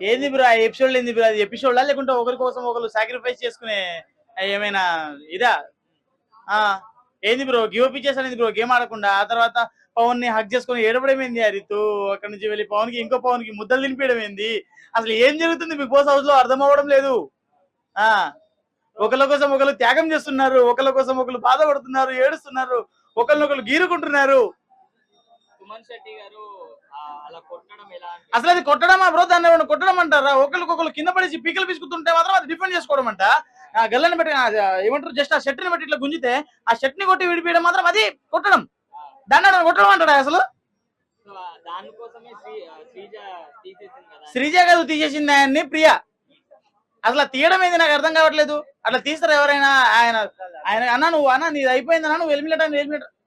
ఏంది బ్రో ఆ ఎపిసోడ్ ఏంది బ్రో? అది ఎపిసోడ్ లేకుంటే ఒకరి కోసం ఒకరు సాక్రిఫైస్ చేసుకునే ఏమైనా ఇదా? ఆ ఏంది బ్రో గివ్ అప్ ఇచ్చేసాను బ్రో గేమ్ ఆడకుండా. ఆ తర్వాత పవన్ ని హక్ చేసుకుని ఏడవడం ఏంది రితు? అక్కడ నుంచి వెళ్ళి పవన్ కి ఇంకో పవన్ కి ముద్దలు తినిపించడం ఏంది? అసలు ఏం జరుగుతుంది బిగ్ బాస్ హౌస్ లో అర్థం అవ్వడం లేదు. ఆ ఒకళ్ళ కోసం ఒకరు త్యాగం చేస్తున్నారు, ఒకళ్ళ కోసం ఒకరు బాధపడుతున్నారు, ఏడుస్తున్నారు, ఒకరినొకరు గీరుకుంటున్నారు. అసలు అది కొట్టడమా బ్రో? దాన్ని ఏమైనా కొట్టడం అంటారా? ఒకరికొకరు కింద పడేసి పీకలు పిసుకుతుంటే మాత్రం అది డిఫెండ్ చేసుకోవడం అంట. ఆ గల్లని బట్టి ఏమంటారు జస్ట్ ఆ షర్ట్ ని బట్టి ఇట్లా గుంజితే ఆ షర్ట్ ని కొట్టి విడిపించడం మాత్రం అది కొట్టడం. దాన్ని కొట్టడం అంటాడా అసలు? శ్రీజ కాదు తీసేసింది ఆయన్ని, ప్రియా. అసలు తీయడం ఏంది నాకు అర్థం కావట్లేదు. అట్లా తీస్తారు ఎవరైనా? ఆయన ఆయన అన్నా నువ్వు అన్నా నీది అయిపోయింది అన్నా, నువ్వు ఎలిమినేట్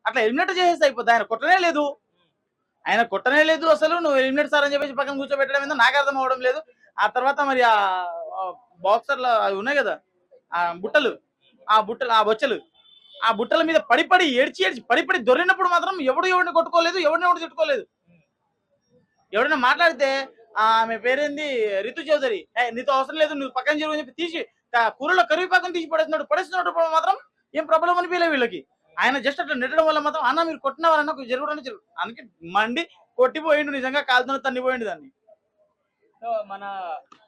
అట్లా ఎలిమినేట్ చేసేస్తే అయిపోద్ది. ఆయన కొట్టనే లేదు, ఆయన కొట్టనే లేదు. అసలు నువ్వు ఎలిమినేట్ సార్ అని చెప్పేసి పక్కన కూర్చోబెట్టడం ఏందో నాకు అర్థం అవడం లేదు. ఆ తర్వాత మరి ఆ బాక్సర్లు అవి ఉన్నాయి కదా, ఆ బుట్టలు, ఆ బొచ్చలు, ఆ బుట్టల మీద పడి ఏడ్చి పడి దొరికినప్పుడు మాత్రం ఎవరిని కొట్టుకోలేదు, ఎవరిని తిట్టుకోలేదు. ఎవరైనా మాట్లాడితే ఆమె పేరేంది రితు చౌదరి, నీతో అవసరం లేదు నువ్వు పక్కన జరుగు అని చెప్పి తీసి కూరలో కరివేపాకం తీసి పడేస్తున్నాడు మాత్రం ఏం ప్రాబ్లం అనిపించలే వీళ్ళకి. ఆయన జస్ట్ అట్లా నెట్టడం వల్ల మాత్రం అన్న మీరు కొట్టిన వాళ్ళన్న జరుగుతుంది అందుకే మండి కొట్టిపోయిండు, నిజంగా కాలుతో తన్నిపోయిండు దాన్ని. సో మన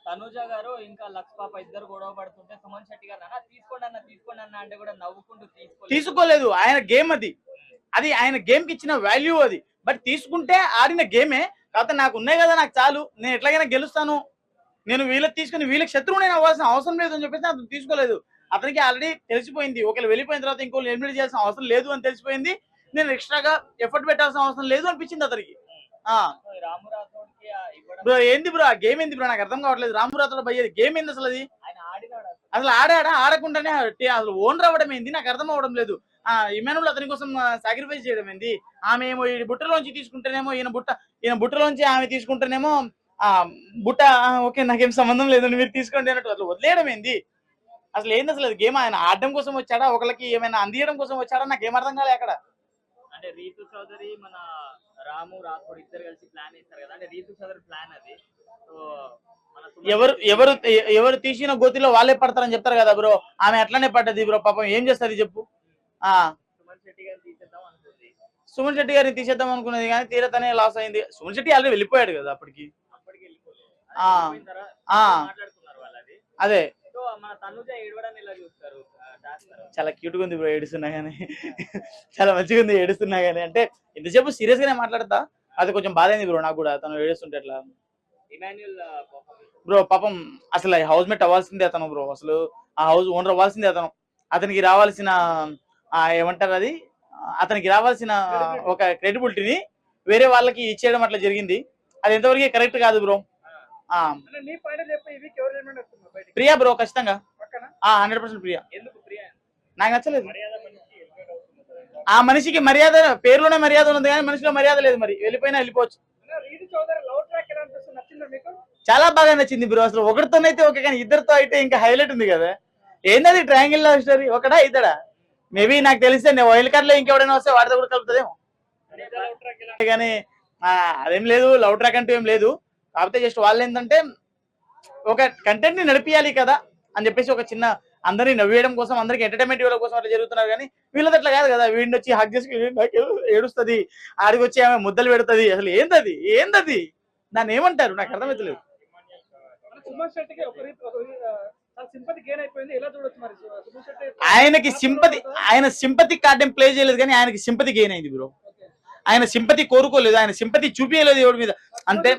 తనుజ గారు ఇంకా లక్స్ పాప ఇద్దరు గొడవ పడుతుంటే సుమన్ శెట్టి గారు తీసుకోండి అన్న అంటే కూడా నవ్వుకుంటూ తీసుకోలేదు. ఆయన గేమ్ అది ఆయన గేమ్ కి ఇచ్చిన వాల్యూ అది. బట్ తీసుకుంటే ఆడిన గేమే. కాకపోతే నాకు ఉన్నాయి కదా, నాకు చాలు, నేను ఎట్లాగైనా గెలుస్తాను, నేను వీళ్ళకి తీసుకుని వీళ్ళకి శత్రువు నేను అవ్వాల్సిన అవసరం లేదు అని చెప్పేసి అతను తీసుకోలేదు. అతనికి ఆల్రెడీ తెలిసిపోయింది, ఒకళ్ళు వెళ్ళిపోయిన తర్వాత ఇంకో ఎలిమినేట్ చేయాల్సిన అవసరం లేదు అని తెలిసిపోయింది. నేను ఎక్స్ట్రాగా ఎఫర్ట్ పెట్టాల్సిన అవసరం లేదు అనిపించింది అతనికి. బ్రో ఏంది బ్రో ఆ గేమ్ ఏంది బ్రో? నాకు అర్థం కావట్లేదు. రాము రాథోడ్ భయ్యేది గేమ్ ఏంది అసలు? అది అసలు ఆడకుండానే అసలు ఓనర్ అవ్వడం ఏంది నాకు అర్థం అవ్వడం లేదు. ఇమానుల్ అతని కోసం సాక్రిఫైస్ చేయడం ఏంది? ఆమె ఏమో ఈ బుట్టలోంచి తీసుకుంటేనేమో ఈయన బుట్టలోంచి ఆమె తీసుకుంటేనేమో బుట్ట ఓకే నాకేం సంబంధం లేదండి మీరు తీసుకోండి అన్నట్టు అసలు వదిలేయడం ఏంది? అసలు ఏంది అసలు గేమ్? ఆయన ఆడడం కోసం వచ్చాడా, ఒకళ్ళకి ఏమైనా అందియడం కోసం వచ్చాడా? నాకు ఏం అర్థం కాలే అక్కడ. అంటే రీతు చౌదరి మన రాము రాథోడ్ ఇద్దరు కలిసి ప్లాన్ చేస్తారు కదా, అంటే రీతు చౌదరి ప్లాన్ అది. సో ఎవరు తీసిన గోతిలో వాళ్ళే పడతారని చెప్తారు కదా బ్రో. ఆమె అట్లనే పడ్డది బ్రో, పాపం ఏం చేస్తుంది చెప్పు. సుమన్ శెట్టి గారిని తీసేద్దాం అనుకున్నది కానీ తీరతనే లాస్ అయింది. సుమన్ శెట్టి ఆల్రెడీ వెళ్ళిపోయాడు కదా అప్పటికి. అదే చాలా క్యూట్ గా ఉంది బ్రో ఏడుస్తున్నా గానీ, చాలా మంచిగా ఉంది ఏడుస్తున్నా గానీ. అంటే ఇంతసేపు సీరియస్ గానే మాట్లాడతా, అది కొంచెం బాధ అయింది బ్రో నాకు కూడా తను ఏడుస్తుంటే. ఎట్లా బ్రో పాపం అసలు హౌస్ మేట్ అవ్వాల్సిందే అతను బ్రో. అసలు ఆ హౌస్ ఓనర్ అవ్వాల్సిందే అతను. అతనికి రావాల్సిన ఏమంటారు అది, అతనికి రావాల్సిన ఒక క్రెడిబిలిటీని వేరే వాళ్ళకి ఇచ్చేయడం అట్లా జరిగింది. అది ఎంతవరకు కరెక్ట్ కాదు బ్రో. ప్రియా బ్రో ఖచ్చితంగా 100% ప్రియా. నాకు నచ్చలేదు. ఆ మనిషికి మర్యాద, పేరులోనే మర్యాద ఉంది కానీ మనిషిలో మర్యాద లేదు. మరి వెళ్ళిపోయినా వెళ్ళిపోవచ్చు. చాలా బాగా నచ్చింది బ్రో. అసలు ఒకరితోనైతే ఓకే కానీ ఇద్దరితో అయితే ఇంకా హైలైట్ ఉంది కదా. ఏంటది ట్రయాంగిల్ లవ్ స్టోరీ? ఒకడా ఇద్దడా? మేబీ నాకు తెలిస్తే నేను వైల్డ్ కార్డ్ లో ఇంకెవడైనా వస్తే వాడితో కూడా కలుపుతుందేమో కానీ అదేం లేదు. లవ్ ట్రాక్ అంటూ ఏం లేదు. కాకపోతే జస్ట్ వాళ్ళు ఏంటంటే ఒక కంటెంట్ ని నడిపియాలి కదా అని చెప్పేసి ఒక చిన్న అందరినీ నవ్వేయడం కోసం, అందరికి ఎంటర్టైన్మెంట్ ఇవ్వడం కోసం అట్లా జరుగుతున్నారు. కానీ వీళ్ళది అట్లా కాదు కదా. వీడిని వచ్చి హక్ చేసి ఏడుస్తుంది, ఆడికి వచ్చి ఆమె ముద్దలు పెడుతుంది. అసలు ఏందది దాన్ని ఏమంటారు నాకు అర్థమవుతలేదు. ఆయన సింపతి కార్డ్ ఏం ప్లే చేయలేదు కానీ ఆయనకి సింపతి గెయిన్ అయింది బ్రో. ఆయన సింపతి కోరుకోలేదు, ఆయన సింపతి చూపించలేదు ఎవరి మీద. అంతే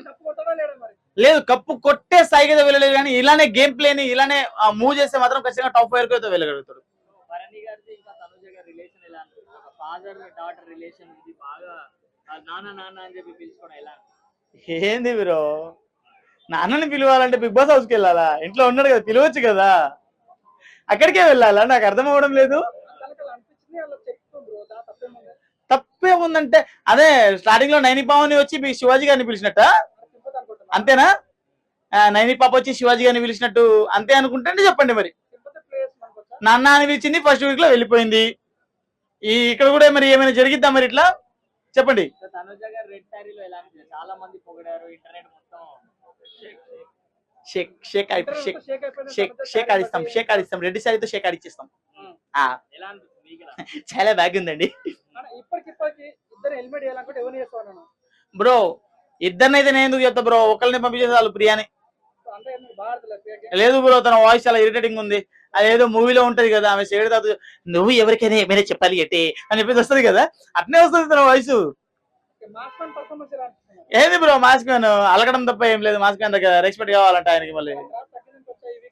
లేదు, కప్పు కొట్టే స్థాయికి అయితే వెళ్ళలేదు కానీ ఇలానే గేమ్ ప్లేని ఇలానే మూవ్ చేస్తే మాత్రం ఖచ్చితంగా టాప్ 5 అయితే వెళ్ళగలుగుతాడు. ఏంది బ్రో నాన్నని పిలవాలంటే బిగ్ బాస్ హౌస్కి వెళ్ళాలా? ఇంట్లో ఉన్నాడు కదా, పిలవచ్చు కదా, అక్కడికే వెళ్ళాలా? నాకు అర్థం అవ్వడం లేదు. తప్పే ఉందంటే అదే స్టార్టింగ్ లో నైని పావని వచ్చి శివాజీ గారిని పిలిచినట్ట అంతేనా? నైని పాప వచ్చి శివాజీ గారిని పిలిచినట్టు అంతే అనుకుంటే చెప్పండి. మరి నాన్న అని పిలిచింది, ఫస్ట్ వీక్ లో వెళ్ళిపోయింది. ఇక్కడ కూడా మరి ఏమైనా జరిగిద్దా మరి ఇట్లా చెప్పండి. షేక్ షేక్ షేక్ ఆడిస్తాం, షేక్ ఆడిస్తాం, రెడ్డి సారీతో షేక్ ఆడిచ్చిస్తాం. ఆ, ఎలా అనిపిస్తుంది మీకు ఎలా? చాలా బాగా ఉందండి ఇప్పటికి ఇద్దరు హెల్మెట్ వేయాలనుకుంటే ఎవరిని చేస్తాను బ్రో. ఇద్దరినైతే నేను ఎందుకు చెప్తా బ్రో, ఒకరిని పంపించేసాలు ప్రియాని. అంటే భారత్ లేదు బ్రో, తన వాయిస్ చాలా ఇరిటేటింగ్ ఉంది. అదేదో మూవీలో ఉంటది కదా, ఆమె షేడ్ తాత నువ్వు ఎవరికైనా ఏమైనా చెప్పాలి అంటే అని చెప్పేసి వస్తుంది కదా, అట్నే వస్తుంది తన వాయిస్. మాస్ పర్ఫార్మెన్స్ ఎలా అనిపిస్తుంది? ఏంది బ్రో మాస్క్ మ్యాన్ అలగడం తప్ప ఏం లేదు. మాస్క్ మ్యాన్ దగ్గర రెస్పెక్ట్ కావాలంట ఆయనకి. మళ్ళీ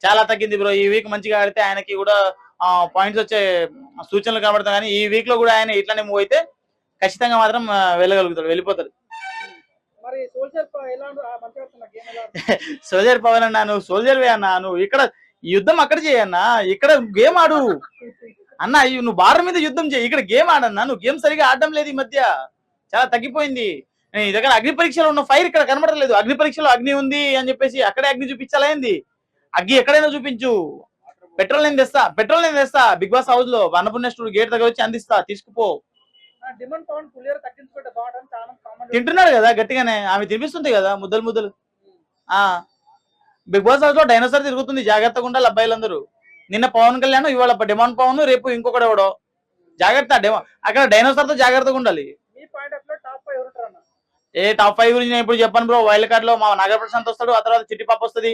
చాలా తగ్గింది బ్రో. ఈ వీక్ మంచిగా ఆడితే ఆయనకి కూడా పాయింట్స్ వచ్చే సూచనలు కనబడతాయి. కానీ ఈ వీక్ లో కూడా ఆయన ఇట్లానే మూవ్ అయితే ఖచ్చితంగా మాత్రం వెళ్ళగలుగుతాడు, వెళ్ళిపోతాడు. మరి సోల్జర్ ఎలా మంచిగా గేమ్ ఎలా సోల్జర్ పవన్ అన్నా, నువ్వు సోల్జర్ వే అన్నా, నువ్వు ఇక్కడ యుద్ధం అక్కడ చేయన్నా, ఇక్కడ గేమ్ ఆడు అన్న. నువ్వు బార్డర్ మీద యుద్ధం చేయి, ఇక్కడ గేమ్ ఆడన్నా. నువ్వు గేమ్ సరిగా ఆడడం లేదు ఈ మధ్య, చాలా తగ్గిపోయింది. నీ దగ్గర అగ్ని పరీక్షలో ఉన్న ఫైర్ ఇక్కడ కనబడలేదు. అగ్ని పరీక్షలో అగ్ని ఉంది అని చెప్పేసి అక్కడే అగ్ని చూపించాలైంది. అగ్గి ఎక్కడైనా చూపించు. పెట్రోల్ నేను తెస్తా బిగ్ బాస్ హౌస్ లో అన్నపూర్ణ స్టూడియో గేట్ దగ్గర వచ్చి అందిస్తా, తీసుకుపో. డిమాండ్ పవన్ పులియర్ తగ్గించుకుంటే బాగుంటుంది చాలా కామెంట్ తింటున్నాడు కదా గట్టిగానే, ఆమె తినిపిస్తుంది కదా ముద్దలు. ఆ బిగ్ బాస్ హౌస్ లో డైనోసార్ తిరుగుతుంది, జాగ్రత్తగా ఉండాలి అబ్బాయిలందరూ. నిన్న పవన్ కళ్యాణ్, ఇవాళ డిమాండ్ పవన్, రేపు ఇంకొకటి ఎవడో. జాగ్రత్త, అక్కడ డైనోసార్ తో జాగ్రత్తగా ఉండాలి. మీ పాయింట్ ఆఫ్ లో టాప్ 5 ఎవరు ఉంటారన్న? ఏ టాప్ 5 గురించి నేను ఇప్పుడు చెప్పాను బ్రో. వైల్డ్ కార్డ్ లో మా నాగర్ ప్రశాంత్ వస్తాడు, ఆ తర్వాత చిట్టి పాప వస్తుంది.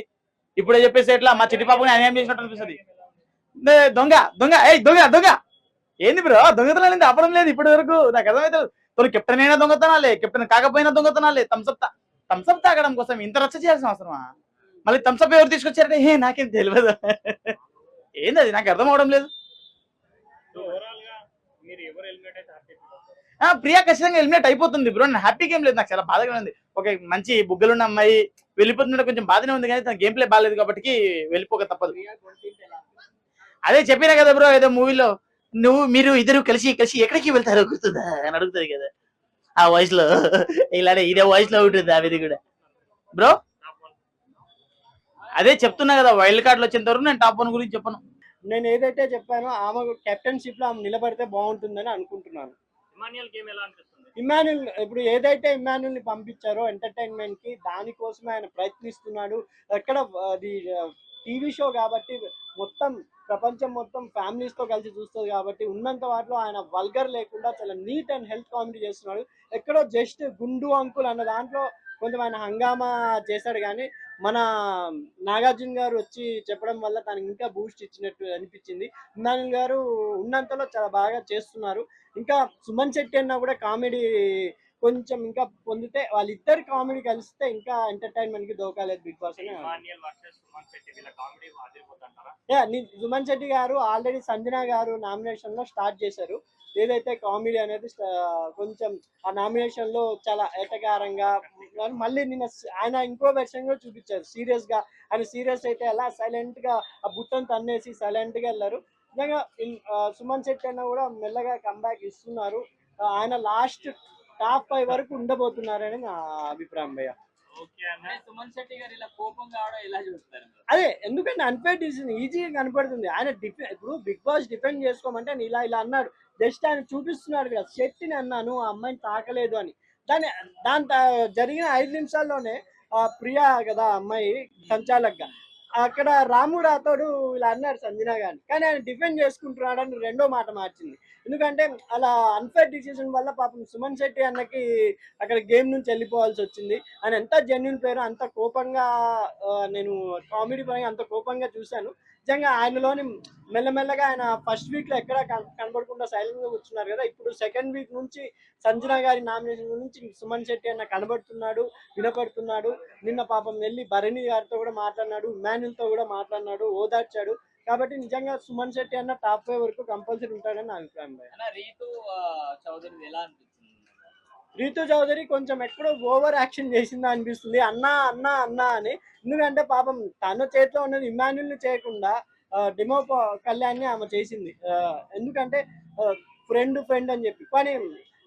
ఇప్పుడే చెప్పేసి ఎట్లా మా చిట్టి పాపని అన్యాయం చేసినట్టు అనిపిస్తుంది. దొంగ ఏంది బ్రో, దొంగతనాలు అప్పడం లేదు ఇప్పటి వరకు. నాకు అర్థమైతే తొలి కెప్టెన్ అయినా దొంగతనాలే, కెప్టెన్ కాకపోయినా దొంగతనాలే. థమ్సప్ తాగడం కోసం ఇంత రచ్చ చేయాల్సిన అవసరమా? మళ్ళీ థమ్సప్ ఎవరు తీసుకొచ్చారంటే నాకేం తెలియదు. ఏంది అది, నాకు అర్థం అవడం లేదు. ప్రియా ఖచ్చితంగా ఎలిమినేట్ అయిపోతుంది బ్రో. నేను హ్యాపీగా ఏం లేదు, నాకు చాలా బాధగా ఉంది. ఒక మంచి బుగ్గలున్న అమ్మాయి వెళ్ళిపోతుంటే కొంచెం బాధనే ఉంది, కానీ తన గేమ్ ప్లే బాగాలేదు కాబట్టి వెళ్ళిపోక తప్పదు. అదే చెప్పినా కదా బ్రో, ఏదో మూవీలో మీరు ఇద్దరు కలిసి ఎక్కడికి వెళ్తారో గుర్తుందా అని అడుగుతుంది కదా ఆ వాయిస్ లో. ఇలానే ఇదే వాయిస్ లో ఉంటుంది ఆమెది కూడా బ్రో. అదే చెప్తున్నా కదా, వైల్డ్ కార్డ్ లో వచ్చేంత వరకు నేను టాప్ 1 గురించి చెప్పను. నేను ఏదైతే చెప్పానో ఆమె కెప్టెన్షిప్ లో ఆమె నిలబడితే బాగుంటుందని అనుకుంటున్నాను. ఇమాన్యుల్ ఇప్పుడు ఏదైతే ఇమాన్యుల్ ని పంపించారో ఎంటర్టైన్మెంట్ కి, దానికోసమే ఆయన ప్రయత్నిస్తున్నాడు. ఎక్కడ అది టీవీ షో కాబట్టి మొత్తం ప్రపంచం మొత్తం ఫ్యామిలీస్ తో కలిసి చూస్తుంది కాబట్టి ఉన్నంత వాటిలో ఆయన వల్గర్ లేకుండా చాలా నీట్ అండ్ హెల్త్ కామెడీ చేస్తున్నాడు. ఎక్కడో జస్ట్ గుండు అంకుల్ అన్న దాంట్లో కొంచెం ఆయన హంగామా చేశాడు, కానీ మన నాగార్జున గారు వచ్చి చెప్పడం వల్ల తనకి ఇంకా బూస్ట్ ఇచ్చినట్టు అనిపించింది. ఇమాన్యుల్ గారు ఉన్నంతలో చాలా బాగా చేస్తున్నారు. ఇంకా సుమన్ శెట్టి అన్న కూడా కామెడీ కొంచెం ఇంకా పొందితే, వాళ్ళిద్దరు కామెడీ కలిస్తే ఇంకా ఎంటర్టైన్మెంట్ కి దోకాలేదు బిగ్ బాస్ అని. సుమన్ శెట్టి గారు ఆల్రెడీ సంజన గారు నామినేషన్ లో స్టార్ట్ చేశారు. ఏదైతే కామెడీ అనేది కొంచెం ఆ నామినేషన్ లో చాలా ఏటకారంగా, మళ్ళీ నిన్న ఆయన ఇంకో వెర్షన్ కూడా చూపించారు సీరియస్ గా. ఆయన సీరియస్ అయితే ఎలా సైలెంట్ గా ఆ బుట్టను తన్నేసి సైలెంట్ గా వెళ్ళారు. నిజంగా సుమన్ శెట్టి అన్న కూడా మెల్లగా కంబ్యాక్ ఇస్తున్నారు. ఆయన లాస్ట్ టాప్ 5 వరకు ఉండబోతున్నారని నా అభిప్రాయం భయ్య. సుమన్ శెట్టి గారు ఇలా కోపం కావడం ఎలా చూస్తారు? అదే ఎందుకంటే అన్ఫేర్ డిసిజన్ ఈజీగా కనపడుతుంది. ఆయన ఇప్పుడు బిగ్ బాస్ డిఫెండ్ చేసుకోమంటే ఆయన ఇలా అన్నాడు. జస్ట్ ఆయన చూపిస్తున్నాడు కదా, శెట్టిని అన్నాను ఆ అమ్మాయిని తాకలేదు అని. దాని జరిగిన 5 నిమిషాల్లోనే ప్రియా కదా అమ్మాయి సంచాలక్గా, అక్కడ రాము రాథోడు ఇలా అన్నారు సంజన గారిని, కానీ ఆయన డిఫెండ్ చేసుకుంటున్నాడని రెండో మాట మార్చింది. ఎందుకంటే అలా అన్ఫేర్ డిసిజన్ వల్ల పాపం సుమన్ శెట్టి అన్నకి అక్కడ గేమ్ నుంచి వెళ్ళిపోవాల్సి వచ్చింది. ఆయన ఎంత జెన్యున్ ప్లేయర్, అంత కోపంగా నేను కామెడీ పరంగా అంత కోపంగా చూశాను. నిజంగా ఆయనలోని మెల్లమెల్లగా ఆయన ఫస్ట్ వీక్ లో ఎక్కడ కనబడకుండా సైలెంట్ గా కూర్చున్నారు కదా, ఇప్పుడు సెకండ్ వీక్ నుంచి సంజన గారి నామినేషన్ నుంచి సుమన్ శెట్టి అన్న కనబడుతున్నాడు, వినపడుతున్నాడు. నిన్న పాపం వెళ్ళి భరణి గారితో కూడా మాట్లాడినాడు, ఇమాన్యుల్ తో కూడా మాట్లాడినాడు, ఓదార్చాడు. కాబట్టి నిజంగా సుమన్ శెట్టి అన్న టాప్ 5 వరకు కంపల్సరీ ఉంటాడని నా అభిప్రాయం. రీతు చౌదరి ఎలా అనిపిస్తుంది? రీతు చౌదరి కొంచెం ఎక్కడో ఓవర్ యాక్షన్ చేసిందా అనిపిస్తుంది, అన్నా అన్నా అన్నా అని. ఎందుకంటే పాపం తన చేతిలో ఉన్నది ఇమాన్యుల్ ని చేయకుండా డెమో కళ్యాణ్ని ఆమె చేసింది. ఎందుకంటే ఫ్రెండ్ అని చెప్పి, కానీ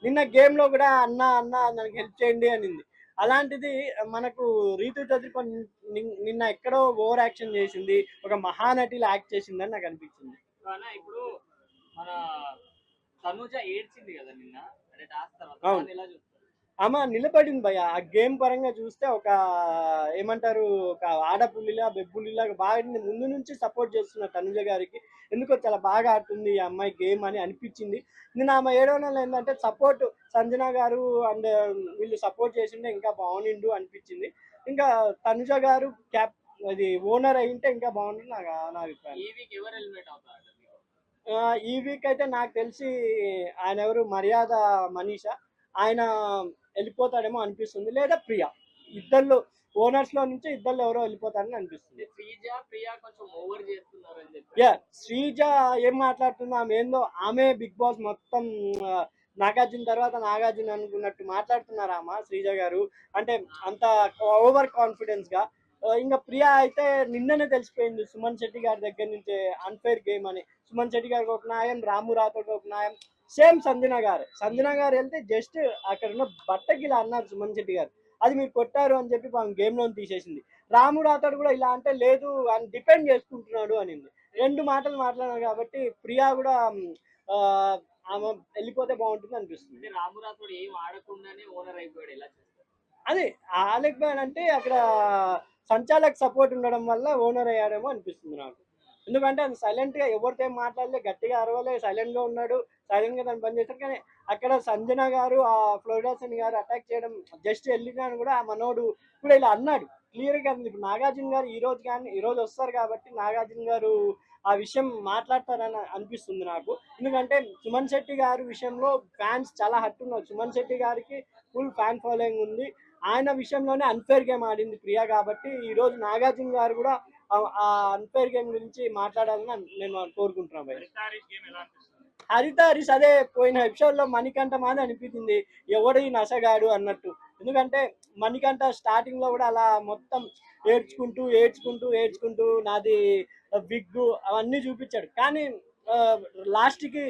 నిన్న గేమ్ లో కూడా అన్నా అన్నా నాకు హెల్ప్ చేయండి అనింది. అలాంటిది మనకు రీతు చౌదరి నిన్న ఎక్కడో ఓవర్ యాక్షన్ చేసింది, ఒక మహానటిలో యాక్ట్ చేసింది అని నాకు అనిపించింది. ఇప్పుడు మన తనుజ ఏడ్చింది కదా నిన్న, అంటే టాస్క్ తర్వాత ఎలా చూస్తారు? ఆమె నిలబడింది భయ్య. ఆ గేమ్ పరంగా చూస్తే ఒక ఏమంటారు, ఒక ఆడపుల్లిలా, బెబ్బుల్లిలాగా బాగా ముందు నుంచి సపోర్ట్ చేస్తున్నారు తనుజ గారికి. ఎందుకో చాలా బాగా ఆడుతుంది ఈ అమ్మాయి గేమ్ అని అనిపించింది. నేను ఆమె ఏడవడంలో ఏంటంటే సపోర్ట్ సంజన గారు అండ్ వీళ్ళు సపోర్ట్ చేసిండే ఇంకా బాగుండిండు అనిపించింది. ఇంకా తనుజ గారు అది ఓనర్ అయింటే ఇంకా బాగుంటుంది నా అభిప్రాయం. ఈ వీక్ ఎవరు ఎలిమినేట్ అవుతారు మీకు? ఈ వీక్ అయితే నాకు తెలిసి ఆయన ఎవరు, మర్యాద మనీషా, ఆయన వెళ్ళిపోతాడేమో అనిపిస్తుంది, లేదా ప్రియా. ఇద్దరు ఓనర్స్ లో నుంచి ఇద్దరు ఎవరో వెళ్ళిపోతారని అనిపిస్తుంది. ప్రియా కొంచెం ఓవర్ చేస్తున్నారు అని చెప్పి. యా, శ్రీజ ఏం మాట్లాడుతుందో, ఆమె ఏందో, ఆమె బిగ్ బాస్ మొత్తం నాగార్జున తర్వాత నాగార్జున అనుకున్నట్టు మాట్లాడుతున్నారు ఆమె శ్రీజ గారు. అంటే అంత ఓవర్ కాన్ఫిడెన్స్ గా. ఇంకా ప్రియా అయితే నిన్ననే తెలిసిపోయింది సుమన్ శెట్టి గారి దగ్గర నుంచి అన్ఫేర్ గేమ్ అని. సుమన్ శెట్టి గారికి ఒక న్యాయం, రాము రాథోడ్ ఒక న్యాయం, సేమ్ సంజన గారు వెళ్తే జస్ట్ అక్కడ ఉన్న బట్టకి ఇలా అన్నారు సుమన్ శెట్టి గారు, అది మీరు కొట్టారు అని చెప్పి గేమ్ లోని తీసేసింది. రాము రాథోడ్ కూడా ఇలా అంటే లేదు అని డిపెండ్ చేసుకుంటున్నాడు అనింది. రెండు మాటలు మాట్లాడారు కాబట్టి ప్రియా కూడా ఆ, ఆమె వెళ్ళిపోతే బాగుంటుంది అనిపిస్తుంది. అంటే రాము రాథోడ్ ఏం ఆడకుండానే ఓనర్ అయిపోయాడు, ఎలా చేస్తారు? అదే ఆలెక్ బ్యాన్ అంటే అక్కడ సంచాలక్ సపోర్ట్ ఉండడం వల్ల ఓనర్ అయ్యాడేమో అనిపిస్తుంది నాకు. ఎందుకంటే అది సైలెంట్ గా ఎవరితో ఏం మాట్లాడలే, గట్టిగా అరవలే, సైలెంట్ గా ఉన్నాడు, సైలెంట్ గా దాన్ని పని చేస్తాడు. కానీ అక్కడ సంజన గారు, ఆ ఫ్లోరిడాసన్ గారు అటాక్ చేయడం, జస్ట్ వెళ్ళినాను కూడా ఆ మనోడు కూడా ఇలా అన్నాడు క్లియర్ గా. ఇప్పుడు నాగార్జున గారు ఈ రోజు వస్తారు కాబట్టి నాగార్జున గారు ఆ విషయం మాట్లాడతారని అనిపిస్తుంది నాకు. ఎందుకంటే సుమన్ శెట్టి గారి విషయంలో ఫ్యాన్స్ చాలా హట్ ఉన్నారు. సుమన్ శెట్టి గారికి ఫుల్ ఫ్యాన్ ఫాలోయింగ్ ఉంది. ఆయన విషయంలోనే అన్ఫేర్ గేమ్ ఆడింది ప్రియా కాబట్టి ఈ రోజు నాగార్జున గారు కూడా ఆ అన్ఫేర్ గేమ్ గురించి మాట్లాడాలని నేను కోరుకుంటున్నాను. హరిత హరీష్ అదే పోయిన ఎపిసోడ్ లో మణికంఠ మాది అనిపించింది, ఎవడు ఈ నసగాడు అన్నట్టు. ఎందుకంటే మణికంఠ స్టార్టింగ్ లో కూడా అలా మొత్తం ఏడ్చుకుంటూ నాది విగ్గు అవన్నీ చూపించాడు. కానీ లాస్ట్ కి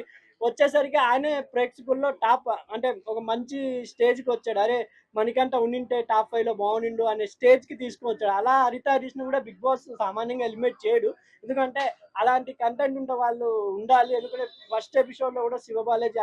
వచ్చేసరికి ఆయనే ప్రేక్షకుల్లో టాప్, అంటే ఒక మంచి స్టేజ్ కి వచ్చాడు. అరే మణికంఠ ఉండింటే టాప్ 5 లో బాగుండిండు అనే స్టేజ్ కి తీసుకువచ్చాడు. అలా హరిత హరీష్ ను కూడా బిగ్ బాస్ సామాన్యంగా ఎలిమినేట్ చేయడు. ఎందుకంటే అలాంటి కంటెంట్ ఉంటే వాళ్ళు ఉండాలి. ఎందుకంటే ఫస్ట్ ఎపిసోడ్ లో కూడా శివబాలాజీ